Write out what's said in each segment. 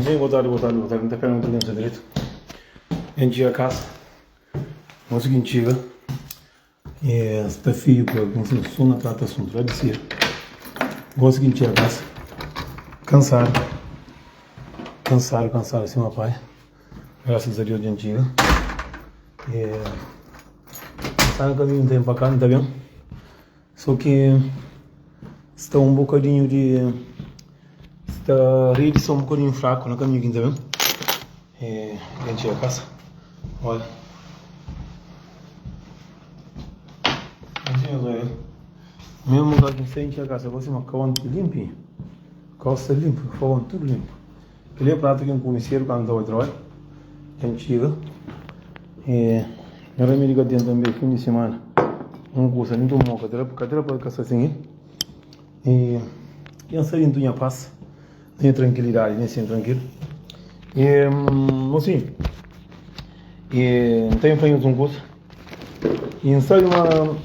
Bem, boa tarde. Não está esperando muito tempo direito. A gente chega a casa. O seguinte, chega. Está fio para a sono na trata assunto. Vai descer. O seguinte, chega a casa. Cansado assim, meu pai. Graças a Deus, a gente chega. Está no caminho um tempo para cá, não está bem? Só que está um bocadinho de... a rede está um bocadinho fraco no caminho aqui, tá vendo? A gente chega a casa. Olha. Assim, olha. Mesmo lugar que a gente chega a casa, você uma calma limpinha. Calça limpa, fogão tudo limpo. Aquele é o prato que eu comecei quando estava a trabalhar. A gente chega. Agora me liga dentro também, fim de semana. Um curso ali, então, uma cadeira para caçar assim. E a sair em paz. Tenha tranquilidade, né? Sim, tranquilo. Assim, tenho feito um curso. E sai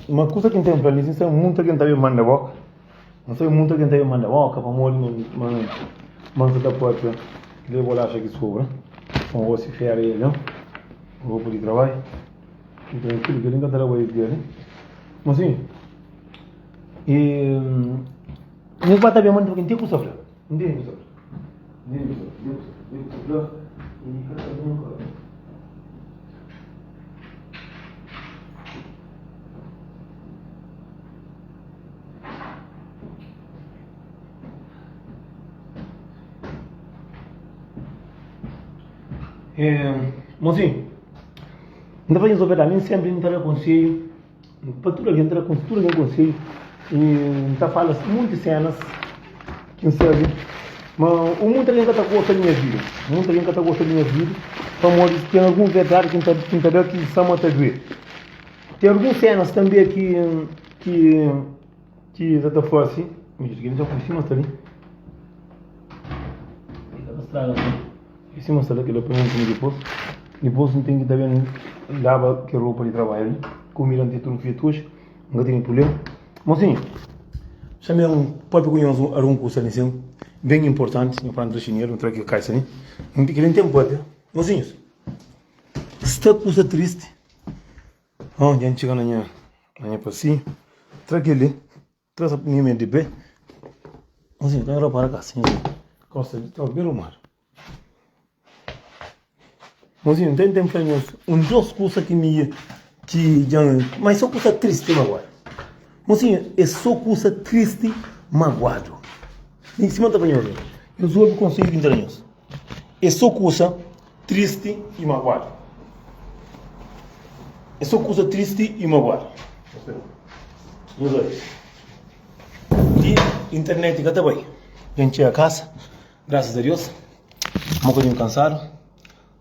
uma coisa que tem para ali, sai muito que tem manda boca. Não sei muito que tem manda boca, para morrer, mas da porta, ele vai lá chegar sobre. Com você ferra ele, não? Vou por trabalho. Tranquilo, que ele nunca trabalha dele. Mas assim, não vai estar bem, mas não tem que sofrer. Não tem que sofrer. Mozinho, não vai resolver a mim sempre entrar conselho, para tudo que entra com tudo que conselho, e está falando muitas cenas que não serve. Mas muita gente está gostando da minha vida. Muita gente está gostando da minha vida. Para tem alguns detalhes que são até ver. Tem algumas cenas também que já está fora assim. Mas que já por cima está ali. Está estragado assim. Em cima está ali, que ele põe depois. Depois não tem que estar vendo lava que roupa de trabalho. Comida não tem tudo feito hoje. Não tem problema. Mas sim, chamei pode pegar um curso ali assim. Bem importante, no plano do dinheiro, não trago que caixa, né? Não tem que nem tempo até. Mozinhos, esta coisa triste. A gente chega na minha passinha, traga ele, traz a minha mente de pé. Mozinhos, tem que para cá, assim, costa de tal, bem o mar. Mozinhos, tem tempo para nós, duas coisas mas só coisa triste, magoado. Mozinhos, é só coisa triste, magoado. Em cima da banheira, eu sou o conselho de entranhos. É só coisa triste e magoado. É só coisa triste e magoado. Os dois. E internet está bem. A gente chega a casa, graças a Deus. Um bocadinho cansado.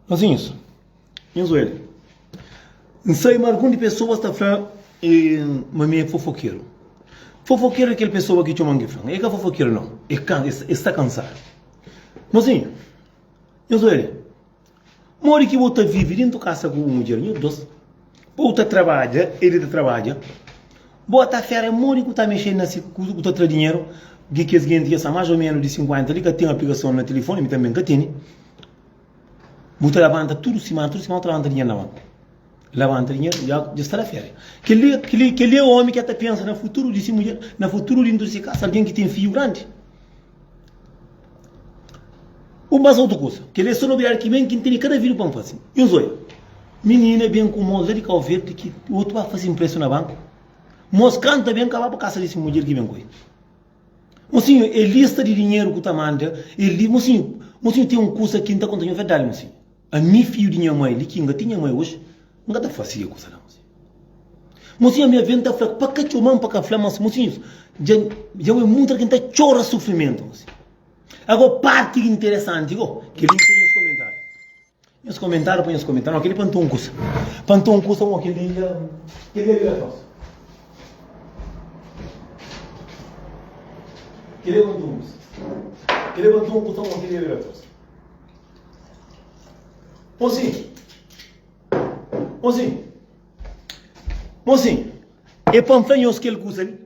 Mas isso. E os dois. Não sei, mas algumas pessoas estão falando, mas é fofoqueiro. Fofoqueiro é aquela pessoa que chama Frank. É que é fofoqueiro não. Está cansado. Mozinho, eu sou ele. Mori que você vive dentro da casa com uma mulher, eu dois. Você trabalha, ele trabalha. Bota férias, mori que está mexendo nesse coisa, que está dinheiro. Que as gente já mais ou menos de 50 ali, que tem uma aplicação no telefone, também que tem. Você levanta tudo semana, levanta dinheiro na mão. Levanta dinheiro, já está na férias. Aquele é o homem que até pensa no futuro de si mulher, no futuro dentro de casa, alguém que tem filho grande. Mas outra coisa, que ele é só no que vem, que tem cada filho para fazer. E os olhos, menina bem com moça de cal verde, que o outro vai fazer impresso na banca. Mas canta bem, acabar para casa desse mulher que vem com ele. Mocinho, é lista de dinheiro que está mandando, mocinho tem um curso aqui, não está contando a verdade, mocinho. A minha filho de minha mãe, que ainda tinha mãe hoje, não está fácil a coisa não. Mocinho, a minha venda está fraca, para que eu mando para cá, mas mocinho, já é muito que está chora sofrimento, mocinho. Agora, parte interessante, que ele tem os comentários. Os comentários, põe os comentários, aquele pantou um curso, aquele é gratuito. Aquele é pantou um curso. Aquele é pantou um curso, aquele é gratuito. Mozinho, é panfanhos que ele custa ali.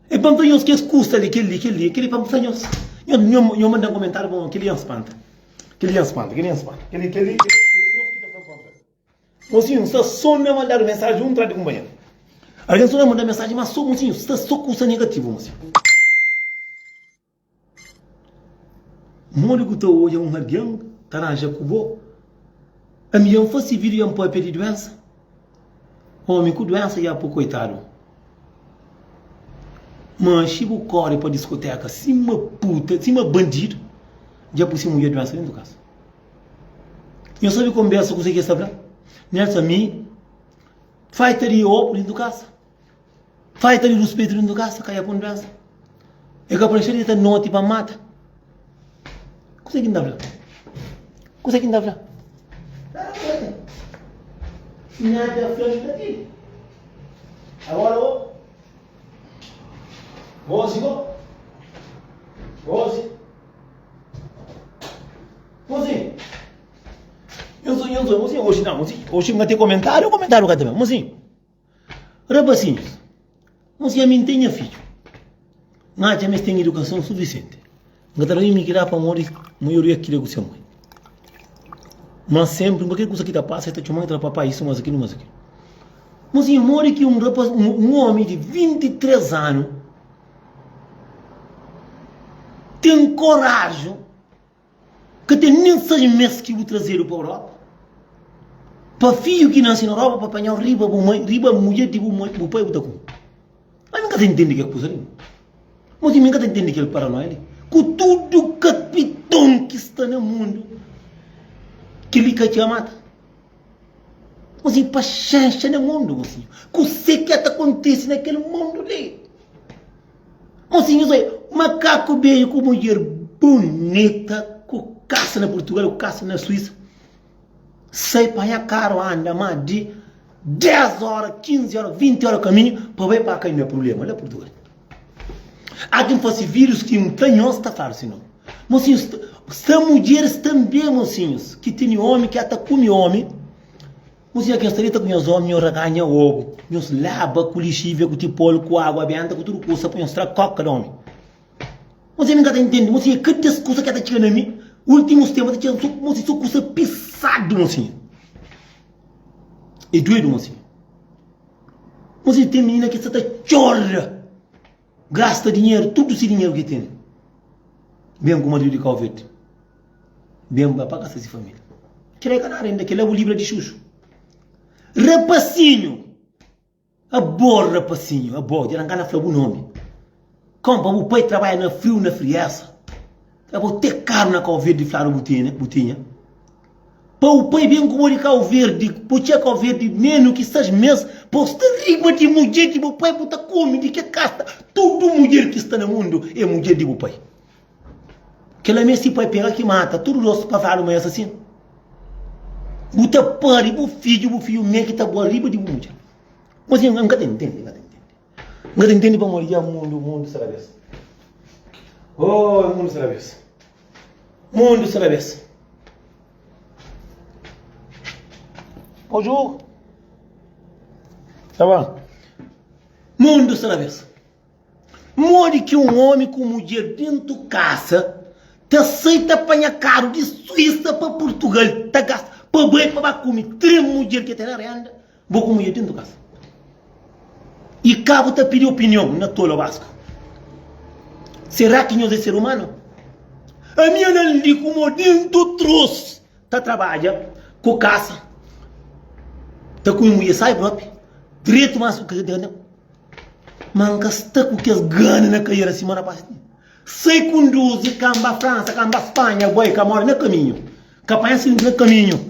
É panfanhos que ele custa ali, aquele panfanhos. Eu mando um comentário com aquele espanta. Que ele espanta, que ele espanta. Que ele não está falando. Mocinho, está só me mandar mensagem um de companheiro. Alguém só me manda mensagem, mas só, mocinho, está só coisa negativa, mocinho. Moro que estou hoje um alguém, está na Jacobo. A minha fosse vir um pouco de doença. Homem com doença já por coitado. Mas se o corre para discoteca, se uma puta, se uma bandido, já por cima mulher doença dentro do caso. Eu sabe conversa com você que sabe? Nessa mim, faz teria óculos dentro do caso. Faz teria respeito dentro do caso, cai a pôr doença. É que a polícia está nota para matar. Consegue ainda falar? Consegue ainda falar? Nada frente daqui. Agora, ó. Goze, ó. Goze. Mozinho. Mozinho. Hoje não, mozinho. Hoje não tem comentário cá também. Mozinho. Rapacinhos. Mozinho, a mim tenha filho. Não já me tem educação suficiente. Não está me mirar para morrer. Maioria aquilo que você mãe. Mas sempre, qualquer coisa que está passando, está chamando para papai, isso, mas aquilo, mas aquilo. Mozinho, morre que um homem de 23 anos tem coragem que tem nem 6 meses que vou trazer para a Europa. Para filho que nasce na Europa, para apanhar riba mulher de o pai o com. Mas nunca entende que é coisa ali. Mas nunca entende que é paranoia. Com tudo capitão que está no mundo, que ele quer te amar. Mas paciência no mundo, mocinho. Com o que acontece naquele mundo ali. Mocinho, macaco bem com mulher bonita, com caça na Portugal, com caça na Suíça. Sai para a caro anda mais de 10 horas, 15 horas, 20 horas caminho para ver para cá não é problema, olha Portugal. Há quem fosse vírus que não tem onde está claro, senão. Mocinhos, são mulheres também, mocinhos, que tem homem, que até come homem. Mocinhos, quem está com os homens, eu reganha ovo, eu lava com lixívia, com tipolo, com água benta, com tudo coisa, para eu mostrar coca de homem. Mocinhos, nunca entende, mocinhos, que discurso que está chegando a mim, últimos tempos, está chegando, mocinhos, são coisa pisado, mocinhos. É doido, mocinhos. Mocinhos, tem menina que está chorra, gasta dinheiro, tudo esse dinheiro que tem. Bem como Madrid de Calvete. Bem para pagar essa família. Tirei canar ainda, que leva o livro de Xuxo. Rapacinho. A boa rapacinho, a boa. Já não gana o nome. Como o pai trabalha na frio, na friaça. Eu vou ter caro na Calvete de Flávio Butinha. Para o pai bem como de Calvete, porque a Calvete menos que 6 meses, para estar riba de mulher de meu pai, para come de que casta. Toda mulher que está no mundo é mulher de meu pai. Que ela mesmo se pode pegar que mata, tudo nosso para falar uma assim. Buta pare, o filho meu que está boa riba de mulher. Mas eu nunca entende, nunca entende para morrer o mundo será vez. Oh, o mundo será vez. Mundo será vez. O jogo. Tá bom? Mundo será vez. Morre que um homem com mulher dentro de casa te aceita apanhar caro de Suíça para Portugal, te gasta para bem para comer 3 mulheres que tem na renda, vou com mulher dentro de casa. E cabo te pedir opinião na tola Vasco. Será que nós é ser humano? A minha não lhe como dentro trouxe, tá trabalha com caça, tá com mulher sai próprio, direito mais o que tem, manca está com que as ganas na carreira semana passada. Sei conduz camba França, camba Espanha, boi que mora no caminho. Capaz no caminho.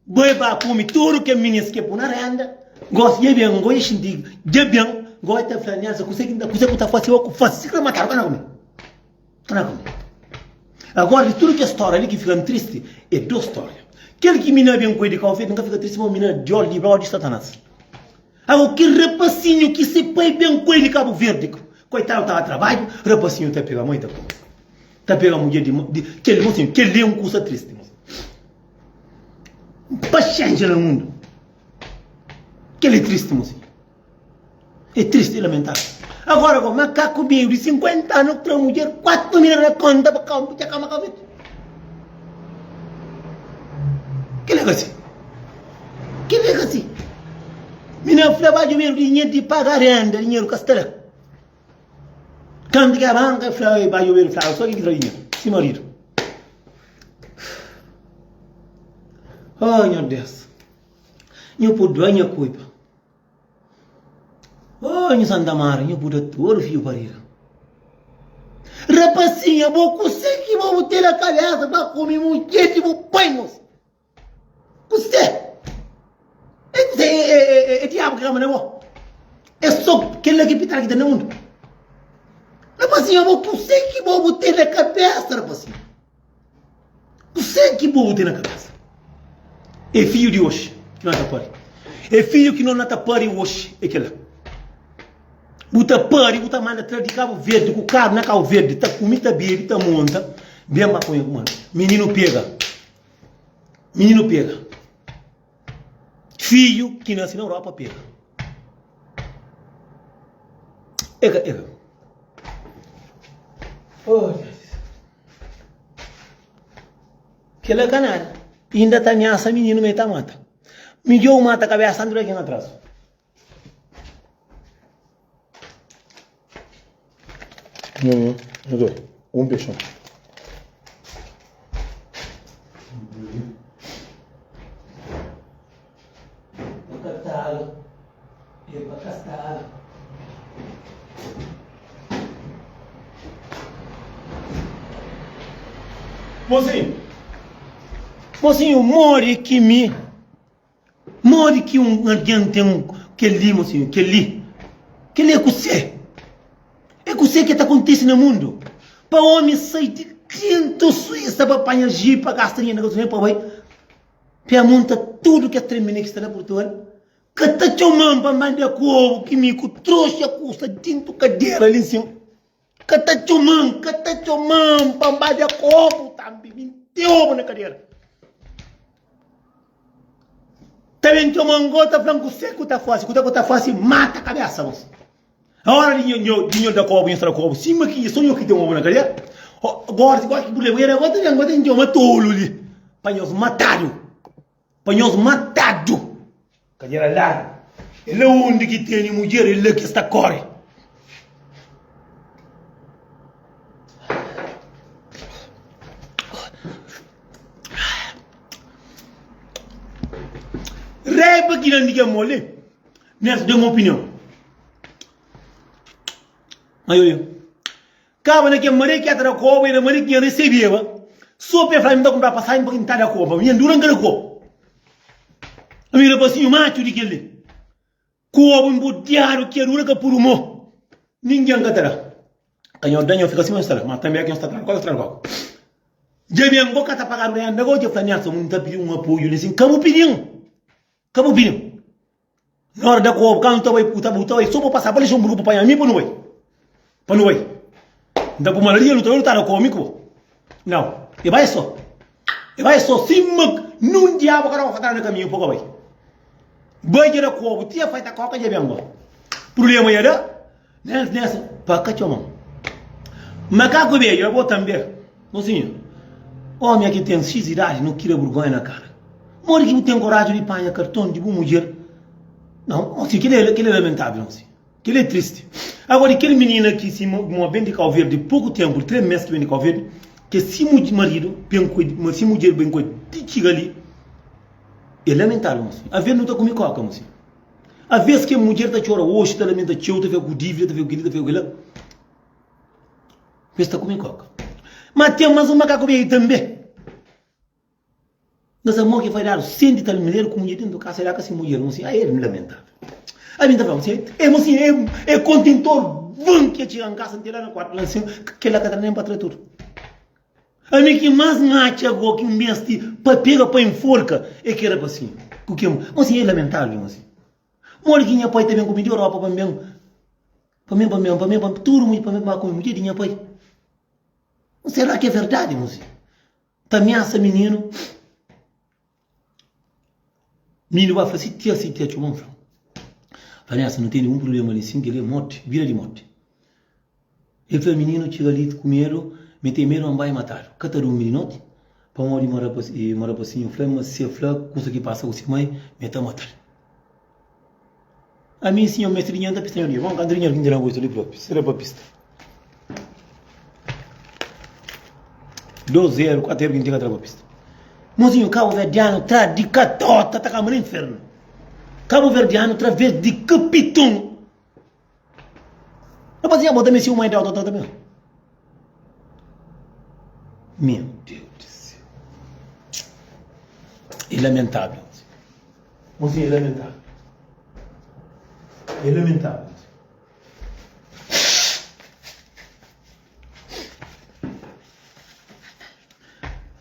Boi para comer tudo que minhas que por na renda. Gosto de bem, gosto de bem, gosto de flanhar, consegue tá fácil, fácil que matar para não comer. Agora tudo que é história ali que fica triste é 2 histórias. Aquele que mina bem com ele que fez nunca fica triste, mas mina de olho de Satanás. Agora que rapacinho que se põe bem com ele Cabo Verde. Coitado, estava a trabalho, rapacinho está a pegar muita coisa. Está a pegar mulher de aquele mocinho, que ele é um coisa triste. Paciência no mundo. Que ele é triste, mocinho. É triste e lamentável. Agora, o macaco meio de 50 anos para a mulher, 4 mil na conta para a cama. Que legacy? Que legacy? Mina flava de ver dinheiro de pagar renda, dinheiro castelo. Quando que a banca flava vai ver flava, só que dinheiro. Se marido. Oh, meu Deus. Nyo pudo anya kuipa. Oh, nyo Santa Maria, nyo pudo tuor fio parira. Rapacinha, vou conseguir, vou ter a cabeça para comer um jeito, vou pôr-nos. Você? É diabo que não é. É só aquele que pitar aqui no mundo. Rapacinha, vou conseguir, vou ter na cabeça, rapacinha. Você que vou ter na cabeça. É filho de hoje, que não está pari. É filho que não está pari hoje, é aquele. Buta pari, buta manda atrás de Cabo Verde, com o carro na Cabo Verde, tá comida bebe, tá monta, bem para põe mano. Menino pega. Menino pega. Filho que nasce na Europa pega. Ega. Oh, Jesus. Que ela canara. Ainda tá nessa menino me tá mata. Me deu mata a cabeça andando aqui atrás. Eu dou. Peixão. Mocinho, more que adiante que li, mocinho, que li é você. É você que está acontecendo no mundo. Para homem sair de quinto Suíça para apanhar jipe, para gastar dinheiro, para vai. Para montar tudo que é termina que está na Portugal. Que está chamando para mandar covo, que me trouxe a custa dentro cadeira ali em cima. Que está chamando para mandar covo, também, 21 na cadeira. Também chamando gota franco seco, tá fácil, mata a cabeça, moço. A hora de dinheiro da cobo, da cobo, cima que sonho que tem uma na cadeira. Agora que bulleiro, agora tem uma tolo ali. Panhos matado. Cadeira lá. Ele é onde que tem mulher, ele é que está corre. Reba que não diga mole. Nessa de uma opinião. Aí, acaba naquele marido que atrás da coba e o marido que recebia, só para falar, me dá comprar passagem para entrar na coba, me durante a coba. A minha rapazinho macho de aquele. Coba embuteado que era por humor. Ninguém catará. Canhão danho fica assim, mas também aqui está atrás. Já me angoca tá pagando o negócio de planear, só muito pedir apoio nesse. Como opinião. Na hora da coba, quando estava aí, puta, só para passar para deixar um grupo para mim, para não vai. Panuai. Então, por malaria, não está no cômico. Não. E vai só. Cima, num diabo que não vai fazer no caminho, pouco vai. Vai gerar cobo, tia faz a coca de bem. Problema era, nessa, para cá, chama. Macaco bem, eu vou também. Mocinho, homem aqui tem X idade, não queira vergonha na cara. Mora que não tem coragem de panha cartão de boa mulher. Não, mocinho, que é lamentável, mocinho. Que ele é triste. Agora, aquele menino aqui, se bem de Cabo Verde, de pouco tempo, 3 meses que vem de Cabo Verde, que se o marido, se mulher bem coisa, chega ali, é lamentável, moço. A vez não está comigo, moço. A vez que a mulher está chorando, hoje está lamentando, está vendo o dívida, está vendo o que, a vez está comigo. Mas tem mais um macaco bem aí também. Nós amor que vai dar 100 de tal mulher com mulher dentro do carro, será que essa mulher, moço? Aí é lamentável. A mim tá falando, é contentor, vão que chega em casa, inteira na quarta, lá assim, que ela tá nem para trás tudo. A mim que mais mate agora, que investe, para pegar, para enforca, é que era assim. O que assim, é lamentável, assim. Mora que minha pai também comida Europa, para mim, tudo muito, para mim, para comer muito dinheiro, pai. Será que é verdade, moço? Também essa menino vai fazer tia, chumão, falei, não tem nenhum problema ali, sim, que ele é morte, vira de morte. Ele foi menino, chega ali, comeram, meteu medo, vai matar. Cataram um meninote, para morrer mora assim, flama se flá, coisa que passa o mãe, meta matar. A mim sim, o mestrinho anda pistanharia, vamos cadrinha que ainda não gosto ali próprio, será para pista. 2-0, 4-0 que ainda para pista. Mozinho, Cabo Verdeano traz de catota, tá com no inferno. Cabo Verdeano através de capitão. Não fazia botar mexer uma ideia também. Meu Deus do céu. É lamentável. Mozinho, é lamentável. É lamentável.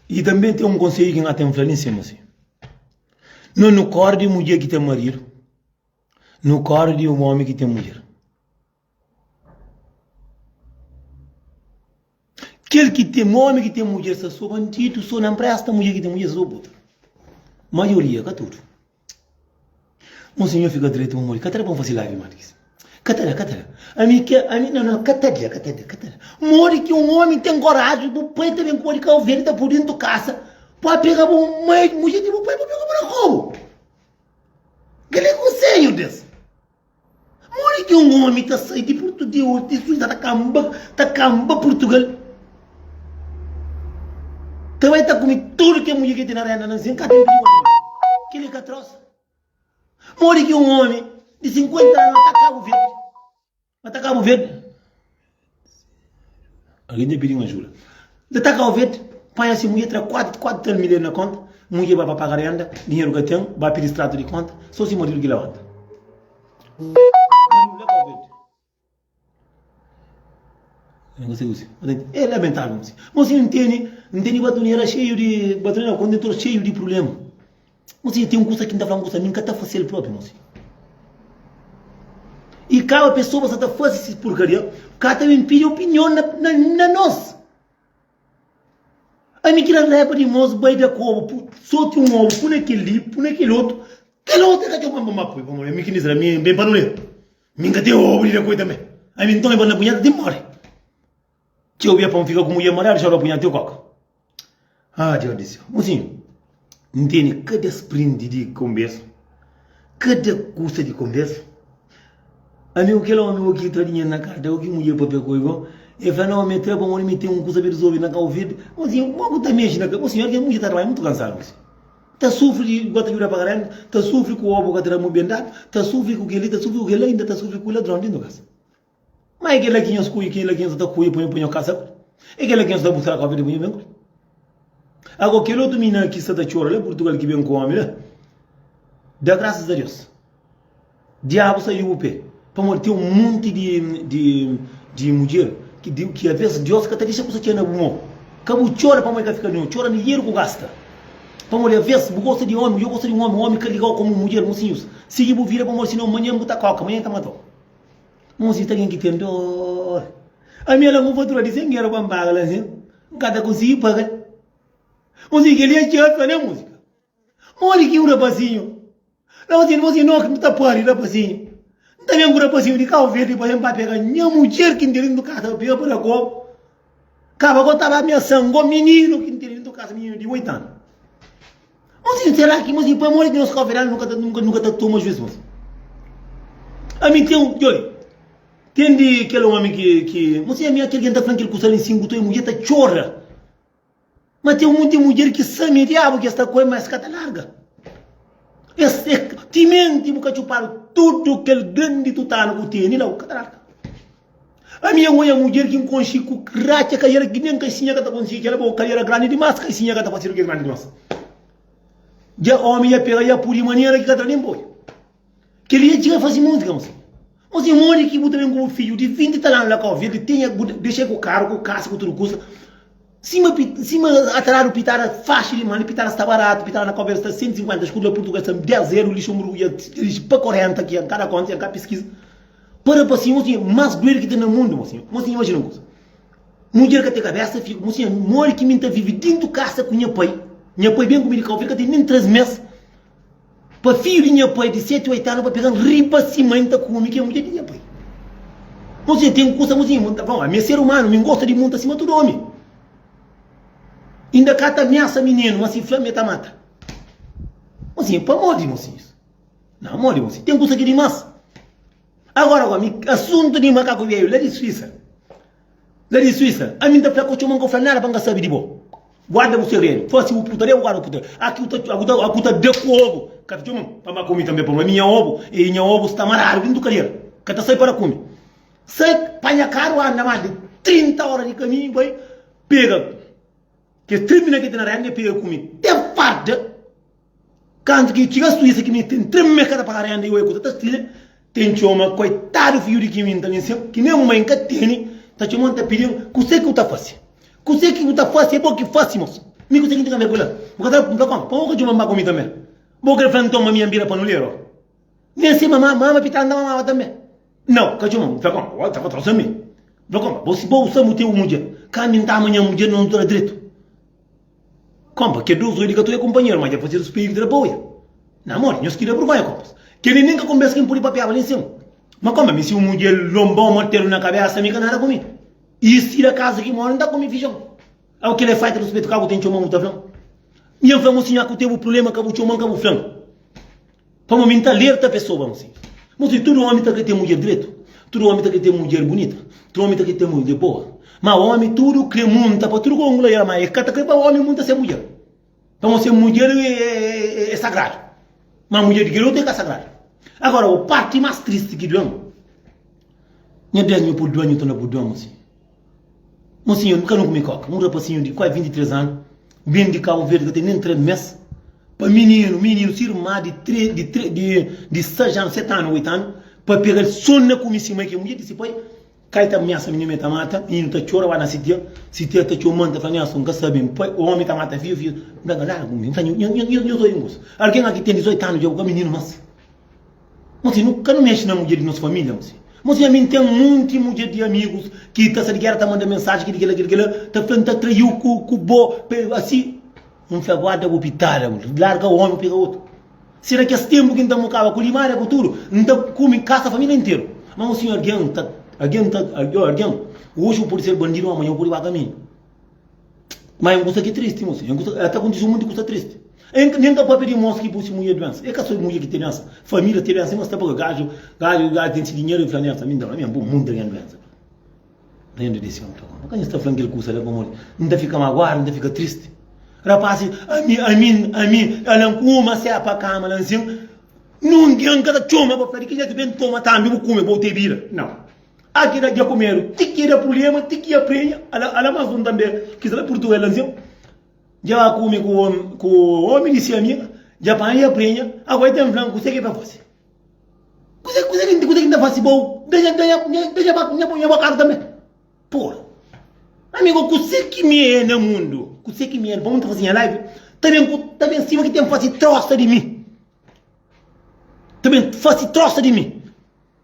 E também tem um conselho que não tem falado em cima assim. Não no cor de mulher que tem marido, no cor de um homem que tem mulher. Aquele que tem homem que tem mulher, se sou bandido, só não presta mulher que tem mulher, sou puta. Maioria, que tudo. Um senhor fica direito para morrer. Catara para fazer live, Marques. Catara. A mim, não, catara. Morre que um homem tem coragem, do pai também pode ficar o velho, tá por dentro da casa, pode pegar uma mãe, mulher de pai, pode pegar para como? Que é conselho desse? Morre que um homem tá saindo de Portugal, de Suíça, tá camba, Portugal. Também tá comendo tudo que a mulher que tem na arena, não sei, cadê o que ele é trouxe? Morre que um homem de 50 anos ataca Cabo Verde. Alguém tem pedido uma ajuda. Ataca Cabo Verde, põe assim, mulher traz 4 milhões na conta, mulher vai pagar a renda, dinheiro que tem, vai pedir extrato de conta, só se morrer que levanta. É lamentável. Mas você entende, Batoneira cheio de. Batoneira condentor cheio de problema. Você tem um curso aqui que não está falando com ninguém, que está fazendo próprio. Você. E cada pessoa está fazendo essa porcaria, cada um pede opinião na nós. A mim que ela leva de moço, vai da cova, solta um ovo, põe aquele outro. Aquele outro é que eu vou matar. Vamos ver, me que dizer, bem para não ler. Me engatei o ovo de coisa também. A mim então é na punhada de morre. Que eu ia para um ficar com mulher mulher, já era punhada teu coca. Ah, Deus do céu. Mocinho, entende? Cada sprint de conversa, cada curso de conversa, a mim o que ela o que está dinheiro na carta, o que mulher para pegar coisa, e fala, não, me traba, eu me tenho um curso a resolver na Covid. Mocinho, como está mexendo na casa? Mocinho, a mulher está muito cansada, mocinho. Está sofre, bota a para caramba, está sofre com o ovo que está muito bem dado, está sofre com o que ele, está sofre com o que ele ainda, está sofre com o ladrão dentro da casa. Mas aquele aqui não escolhe, aquele aqui não está cuia, põe a casa. Aquele aqui não está buscando a Covid, põe bem. Agora, aquele outro menino que está chorando, é Portugal que vem com o homem, né? Dá graças a Deus. Diabo saiu o pé. Para manter um monte de mulher que às vezes Deus que até deixa você ter na bumão. Cabo chora para mãe ficar não, chora no dinheiro que gasta. Para mulher, às vezes, eu gosto de um homem que liga como mulher, mocinhos. Se eu vira para mulher, senão amanhã botar coca, amanhã está matando. Mocinho está aqui tem dor. A minha não vou fazer isso, quero bambaga, assim. Cada conseguir pagar. Mocinho, que ele é chato, né, música? Olha aqui um rapazinho. Não, você não está pari, rapazinho. Não está vendo um rapazinho de carro verde, para pegar minha mulher que entende do carro, pega para copo. Acaba com a minha sangue, menino que entende do carro, menino de 8 anos. Mocinho, será que, mocinho, para morrer que nós calveramos nunca está tomando juízo, mocinho? A mim tem um, olha. Tem de aquele homem que você é minha aquele que está falando que ele custa ali 5, tua mulher está chora. Mas tem um monte de mulher que sabe diabo que esta coisa mais cata larga. Te mente, porque chupar tudo aquele grande tutano que tem, lá o cata larga. A minha mulher que enconche com crate, que era que nem caixinha que está conseguindo, que ela boca era grande demais, caixinha que está fazendo que é grande demais. Já homem ia pegar, ia por maneira que está nem boi. Que ele ia chegar a fazer música, moço. Mas se morre que também com o filho de 20 anos lá com ele tem deixa com o carro, com o casco, com tudo custa. Cima atrás o pitar fácil demais, pitar está barato, pitar na conversa 150, escuta português 10 lixo murulha, lixo para 40 aqui, a cada conta, a cada pesquisa. Para assim, mocinho, mais doer que tem no mundo, mocinho. Mocinho, imagina uma coisa. Mulher que tem cabeça, fica, mocinho, morre que minha vive dentro de casa com minha pai bem comigo, que tem nem 3 meses. Para filho de minha pai de 7 ou 8 anos, para pegar ripa cimenta comigo, que é mulher de minha pai. Você tem um curso, mocinho, bom, a minha ser humano, me gosta de muito acima do homem. Ainda cata ameaça menino, mas se flame tá mata. Mocinho, para morrer, mocinho. Não, morre, mocinho. Tem coisa aqui de massa. Agora, assunto de macaco veio, lá de Suíça. Lá de Suíça. A mim da flaco chama com flanara para saber de bo. Guarda o segredo. Fosse o putaria, guarda o putaria. Aqui o puta de ovo. Cata chama para comer também, para minha ovo. E minha ovo está marado, vindo do carreira. Cata sai para comer. Sai, panha caro, anda mais de 30 horas de caminho, vai, pega. Que termina que tem na renda, pega comigo. Tem farda. Quando que chega a Suíça, que me tem 3 mercados para a renda, e eu estou assim, tem chama, coitado filho de que me entende, que nem uma enca tem, tá chamando, tá pedindo, que você que está fácil. Que você que está fácil, é bom que fácil, me que você que tem que ver com ela. Porque tá com, como que eu vou comer também? Bom que ele fala, toma minha bira para não ler, nem assim, mamãe, pitando, mamãe também. Não, que eu vou, tá com, tá trouxe me. Você usar o teu mulher, caminho tá amanhã mulher não dá direito. Compa, que dos dois que tu é companheiro, mas depois os espírito da boia. Não, amor, nós queria provar, compas. Que ele nem que conversa com por papel ali em cima. Mas como, me se um mulher lombão martelo na cabeça, me canara comigo. E se a casa que mora, não dá comigo, fichão. É o que ele faz, respeito, cabo tem chumão, tá falando? E eu vamos ensinar que teve o problema, cabo chumão, cabo flanco. Para momentar alerta a pessoa, vamos assim. Mas todo homem tá que tem mulher direito. Todo homem tá que tem mulher bonita. Todo homem tá que tem mulher boa. Mas o homem tudo crê muito, para tudo com mulher, mas é cada que para o homem muito ser mulher. Então ser mulher é sagrado. Mas mulher de garoto é sagrado. Agora, o parte mais triste que doamos, não é 10 mil por 2 anos, então por 2 anos. Mocinho, nunca não comi coca. Um rapazinho de quase 23 anos, bem de Cabo Verde, que tem nem 3 meses. Para menino, se mais de 6 anos, 7 anos, 8 anos, para pegar sono com cima que a mulher disse, pai, cai tá ameaça menino tá mata, menino tá chora vai na sitia tá chorando, tá falando assim, nunca sabem, pai, o homem tá mata, filho, não dá nada comigo, eu sou ingus. Alguém aqui tem 18 anos, eu menino, mas nunca não mexe na mulher de nossa família, mas a mim tem muita mulher de amigos que tá se ligando, tá mandando mensagem, que tá falando, tá traiu com o bo, assim, não foi guarda o hospital, larga o homem, pega outro. Será que esse tempo que não acaba com o limar é futuro? Não tá comendo casa a família inteira. Mas o senhor alguém, hoje pode ser bandido, amanhã pode ir a caminho. Mas eu gosto que é triste, moço. Até aconteceu muito que triste. Nem dá para pedir moço que fosse mulher doença. É que a sua mulher que tem doença. Família tem doença, mas está porque gajo tem esse dinheiro e fala, minha bom, muito tem doença. Lembra desse homem. Mas quando está falando que ele custa, não dá ficar magoado, não dá ficar triste. Rapaz, a mim, ela uma se para a cama, ela assim, não tem cada choma para fazer que já te toma também, vou comer, vou ter vira. Não. Aqui na dia comer, tem que ir a problema, tem que ir a prenha, ela mais um também, que está por tu, ela assim, já come com o homem de si amiga, já para ir a prenha, agora tem um frango, você que vai fazer. Você que ainda faz bom, deixa para casa também. Porra. Amigo, você que me é no mundo, você que me é, vamos fazer a live, também cima que tem que fazer troça de mim. Também fazer troça de mim.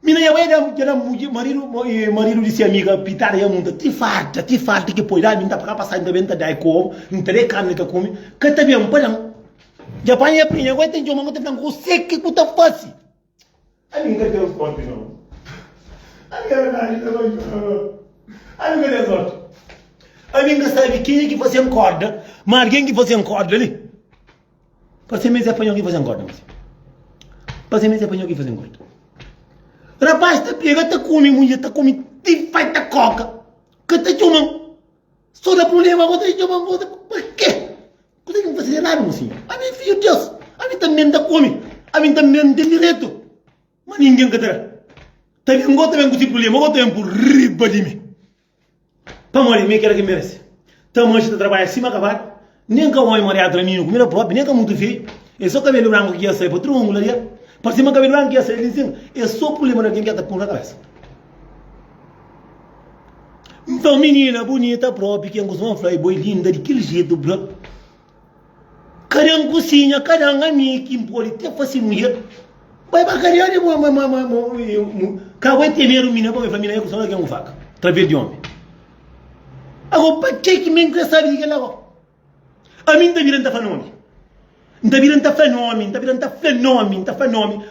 Mina ya era marido disse amiga, pitar ya mundo, te falta que pode dar, minta para passar ainda bem da eco, não tem carne que come, que também um padrão. Já para ir para agora tem de uma coisa que você que puta fácil. A minha que Deus pode não. A minha verdade não. A minha Deus. A minha sabe quem é que fazia corda, mas alguém que fazia corda ali. Para ser mais apanhou que fazia corda. Para ser mais apanhou que fazia corda. Rapaz, tá pega, tá come mulher, tá come, te faz tá coca. Que tá chumando. Só dá problema, agora tá chumando, por quê? Você tem que fazer nada, mocinho. A mim, filho de Deus, a mim também tá come, a mim também tem direito. Mas ninguém quer ter. Também gosta de com esse problema, agora tem por riba de mim. Para morrer, me quer que merece. Então, antes de trabalhar acima, acabar, nem que o homem morrer atrás de mim, comida própria, nem que muito feio. É só cabelo branco que ia sair para outro mundo, ali. Por cima cabelo branco que ia sair, assim, é só problema de alguém que está por na cabeça. Então, menina bonita própria, que angustia uma fly boy linda, daquele jeito, bro. Caramba, cozinha, caramba, amiga, que impõe, até fazer mulher. Vai para a carreira, acabou de ter medo, menina, para a família, que só não quer um faca. Através de homem. Agora, para que me sabe de que agora? A mim está virando fenômeno. Está virando fenômeno.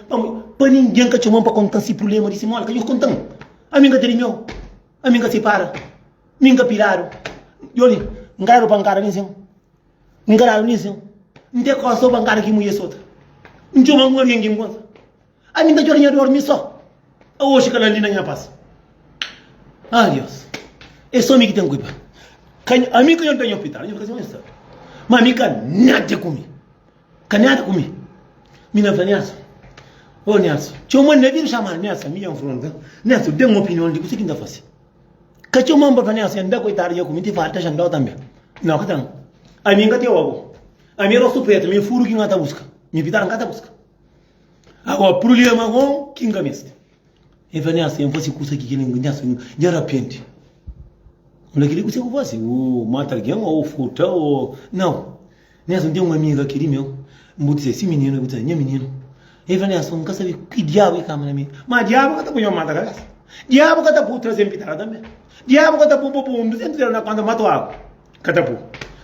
Para ninguém que chamou para contar esse problema desse mal, que eu contando. A mim que terminou. A mim que separa. A mim que piraram. E olha, não quero para um cara assim. Ngara nisso. Nte costa bancária que mulher solta. Njo mango ninguém me conta. A mim da jorinha dormir só. Hoje que ela ali na passa. Adiós. É só me que tem culpa. A mim que eu tenho hospital, eu faço isso. Mas a mim que nada comigo. Que nada comigo. Mina Vanessa. Oh, Nelson. Tinha uma nevira chamada Nelson, minha fronta. Nelson, dê uma opinião de que ainda faz. Que tinha uma Vanessa, ainda coitada, eu comi, te falta jandal também. Não, que não. A mim que tem algo. A minha rosto preto, minha furo que não está busca. Minha vida não está busca. Agora, problema com quem gameste. E Vanessa, eu fosse coisa que ele Nelson, de repente. Olha aquele que você faz, o matarguão, ou fruta, ou. Não. Nelson tem uma amiga aqui, meu. Vou dizer, esse menino, vou dizer, minha menino. E Vanessa, nunca sabe que diabo é que na minha. Mas diabo que está por matar a casa. Diabo que está por trazer pitada também. Diabo que está por um dentro na quando matou água. Catapu.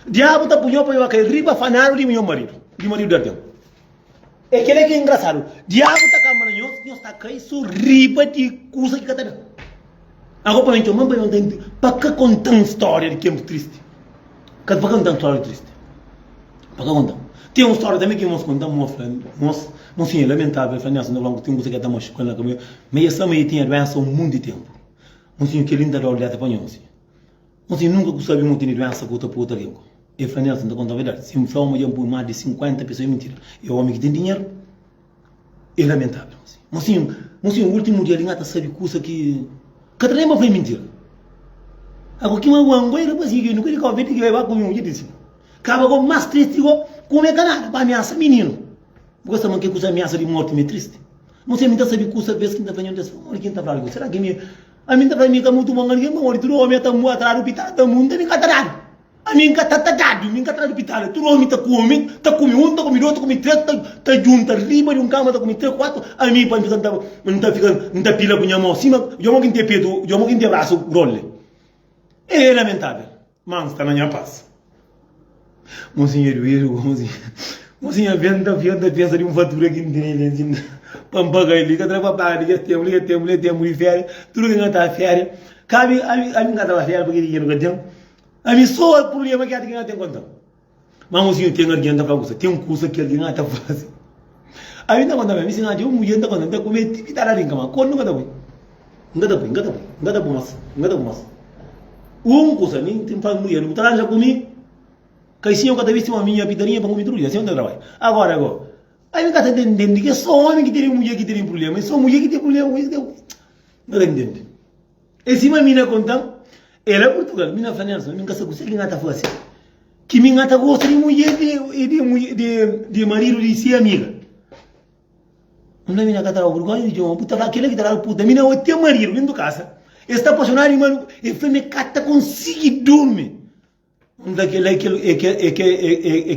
Diabo está por eu que riba fanário de meu marido. De marido da Deus. É que ele é engraçado. Diabo está câmara nós está caindo isso riba de coisa que cada. Agora para mim eu não entendo. Para que contar uma história de que é triste. Para que contar uma história triste. Para que contar. Tem uma história também que nós contamos, nós sim, é lamentável, Vanessa, não tem coisa que estamos com ela, mas essa meia tinha doença há muito tempo. Nós sim, que linda olhar para nós. Nós sim, nunca sabemos ter doença com outra língua. E Vanessa, não conta a verdade. Se me fala uma por mais de 50 pessoas, é mentira. É o homem que tem dinheiro, é lamentável. Nós sim, o último dia, ele não sabe coisa que... Cada lembra foi mentira. Agora, que uma guangueira, depois, não queria que eu veja que vai comer um dia desse. Acaba com mais triste, como é canada, para ameaçar menino. Gosta de que coisa ameaça de morte me triste. Não sei, me está sabendo coisa vez que está fazendo isso. Olha quem está falando. Será que me... A mim está falando que é muito bom, ninguém morre. Tu homem está muito atrás do hospital, está muito encatarado. A mim está tatado, me atrás do hospital. Tu homem está comendo, está comendo um, está comendo outro, está comendo três, está junto, está riba de um cama, está comendo três, quatro. A mim, para mim, não está ficando, não está pila com a mão acima. Eu não tenho peito, eu não tenho braço, role. É lamentável. Mas está na minha paz. Monsenhor, monsenhor, venda pensa de fatura aqui em Pampaga, ele que trabalha, ele tem férias, tudo que não está férias. Cabe, a mim não está férias porque ele não tem. A mim só o problema que não tem conta. Mas monsenhor, tem alguém que está tem um curso que ele não está fazendo. A mim não conta, mas não tem mulher não conta, como é que está lá em cama, quando não está bem. Não está bom. Um curso, nem tem para mulher, não está já comigo. Que se eu cada vez uma minha pitarinha para comer tudo, assim onde trabalho. Agora, aí me está entendendo que é só homem que tem mulher que tem problema, é só mulher que tem problema, não está entendendo. E se uma mina conta, ela é Portugal, mina Vanessa, minha casa consegue que está fácil. Que minha está gosta de mulher de marido de ser amiga. Não é minha casa está vergonha de uma puta, aquele que está puta, minha é teu marido, dentro de casa. Está apaixonado, mano, e foi me cata conseguir dormir.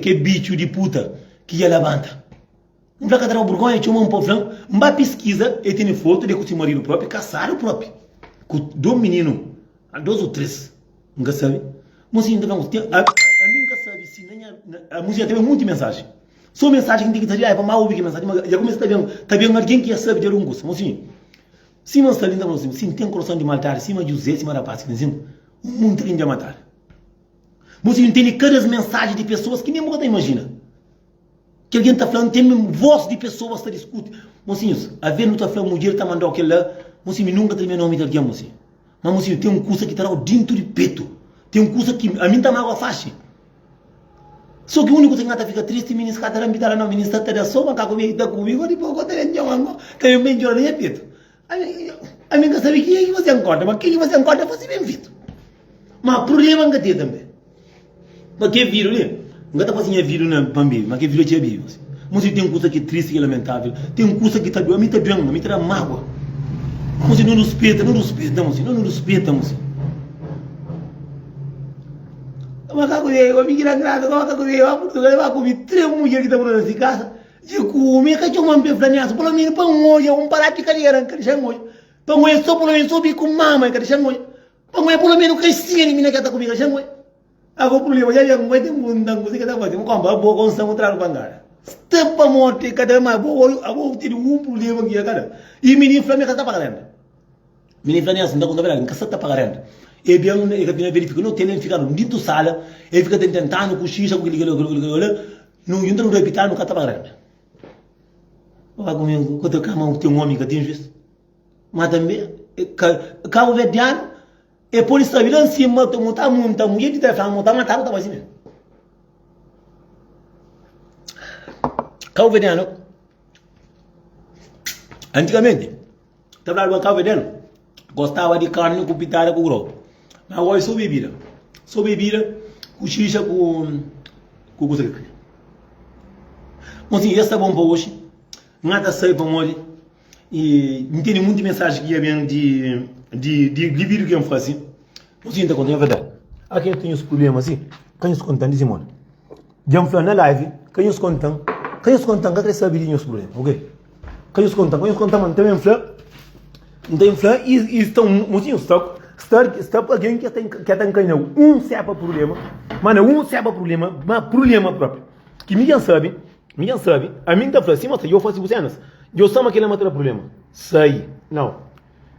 Que bicho de puta que ia levanta. Não vai cadar o burgão, tinha um povo, uma pesquisa, e tem foto de com o marido próprio, caçaram o próprio. Com dois meninos, dois ou três. Nunca sabe? Mas então, a mim nunca sabe, se a música teve muita mensagem. Só mensagem que tem que estar, para mal ouvir mensagem, mas já começa a ver alguém que já sabe de algum gosto. Mas sim, se não está linda, se tem coração de matar, se não José, se não Rapaz, o mundo tem de matar. Você entende cada mensagem de pessoas que nem você imagina. Que alguém está falando, tem voz de pessoas que discute. Mocinhos, a ver não está falando, mulher está mandando aquele lá, mocinho, nunca tem meu nome de alguém, mocinho. Mas, mocinho, tem um curso que está dentro de peito. Tem um curso que a mim está mal fácil. Só que o único que está fica triste, o ministro está me dando, o ministro está só, mas está comigo, depois eu tenho bem de olhar peito. A mim não sabe quem é que você encontra, mas quem você encontra você bem feito. Mas o problema é que tem também. Mas que vírus, né? Não está fazendo vírus na Bambi, mas que vírus é vírus. Mas tem um curso que é triste, que é lamentável. Tem um curso que está doendo, a mim está doendo, a mim está mágoa. Mas não nos respeita, não nos respeita. Mas eu me quero graça, eu vou comer 3 mulheres que estão nessa casa. Eu comi, que eu não me planeasse, pelo menos para hoje, parate de carreira, que deixa hoje. Para hoje, só pelo menos subir com mama, que deixa hoje. Para hoje, pelo menos que sim, menina que está comigo, que deixa hoje. Agora o problema já não vai ter muita coisa que está fazendo. Vamos comprar boa construção contra o bangara. Estampa morte, cada mais boa, eu tive um problema aqui, cara. E o menino Flamengo está pagando. Menino Flamengo, não está com verdade, não está pagando. e bem ele que verifica no tele fica no dentro sala e fica tentando cochicha com aquele no entra no repitar no catabarana vai comigo quando cama tem um homem que tem visto mas também Cabo Verdeano e por estabilidade cima montar mulher de telefone montar matar tá assim Cabo Verdeano antigamente trabalhava no Cabo Verdeano gostava de carne com pitada com grão mas agora só bebida cochicha com coisa que mas sim essa bom para hoje nada sai para hoje e não tem muita mensagem que vem de vídeo que eu faço mas sim tá contando a verdade aqui eu tenho os problemas assim quem os contam de Simone já me na live quem os contam que quer saber os problemas ok quem os contam mas também flã e estão muito Stop alguém que tem ganhando certo problema, mas não certo problema, mas problema próprio. Que ninguém sabe, a mim tá falando, mas eu faço cenas, eu sei que ele não tem problema. Sai, não.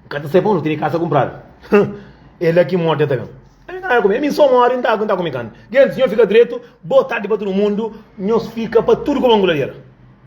Cada sei não tem casa comprada. Ele aqui morre também. A mim só morre, não tá comigo. Gente, senhor fica direito, boa tarde para todo mundo, nós fica para tudo como anguladeira.